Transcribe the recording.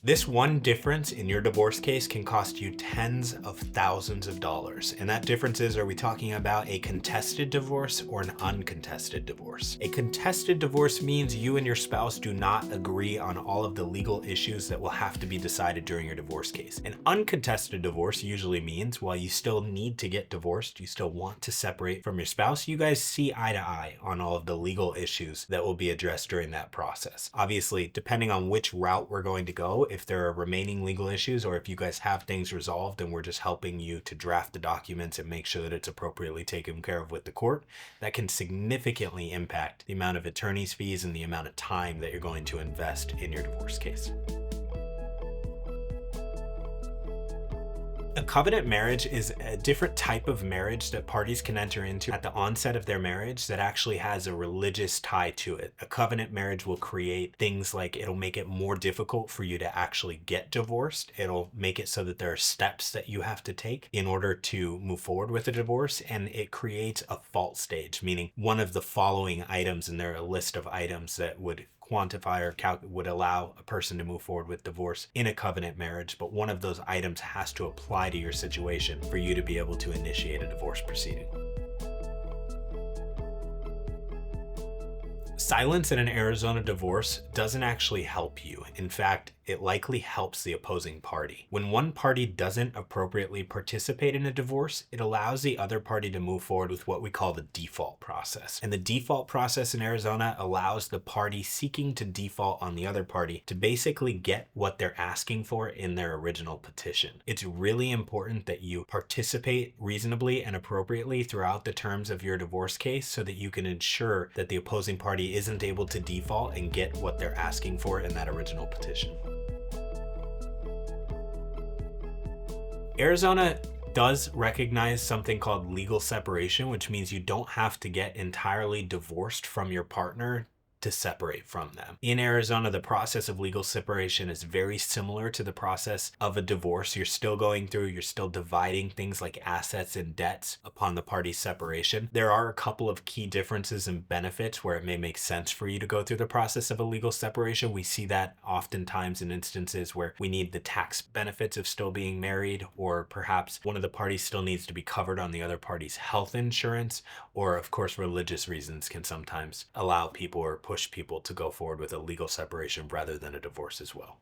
This one difference in your divorce case can cost you tens of thousands of dollars. And that difference is, are we talking about a contested divorce or an uncontested divorce? A contested divorce means you and your spouse do not agree on all of the legal issues that will have to be decided during your divorce case. An uncontested divorce usually means, while you still need to get divorced, you still want to separate from your spouse, you guys see eye to eye on all of the legal issues that will be addressed during that process. Obviously, depending on which route we're going to go, if there are remaining legal issues or if you guys have things resolved and we're just helping you to draft the documents and make sure that it's appropriately taken care of with the court, that can significantly impact the amount of attorney's fees and the amount of time that you're going to invest in your divorce case. A covenant marriage is a different type of marriage that parties can enter into at the onset of their marriage that actually has a religious tie to it. A covenant marriage will create things like it'll make it more difficult for you to actually get divorced. It'll make it so that there are steps that you have to take in order to move forward with a divorce, and it creates a fault stage, meaning one of the following items, and there are a list of items that would quantify or would allow a person to move forward with divorce in a covenant marriage, but one of those items has to apply to your situation for you to be able to initiate a divorce proceeding. Silence in an Arizona divorce doesn't actually help you. In fact, it likely helps the opposing party. When one party doesn't appropriately participate in a divorce, it allows the other party to move forward with what we call the default process. And the default process in Arizona allows the party seeking to default on the other party to basically get what they're asking for in their original petition. It's really important that you participate reasonably and appropriately throughout the terms of your divorce case so that you can ensure that the opposing party isn't able to default and get what they're asking for in that original petition. Arizona does recognize something called legal separation, which means you don't have to get entirely divorced from your partner to separate from them. In Arizona, the process of legal separation is very similar to the process of a divorce. You're still dividing things like assets and debts upon the party's separation. There are a couple of key differences and benefits where it may make sense for you to go through the process of a legal separation. We see that oftentimes in instances where we need the tax benefits of still being married, or perhaps one of the parties still needs to be covered on the other party's health insurance, or of course, religious reasons can sometimes allow people or push people to go forward with a legal separation rather than a divorce as well.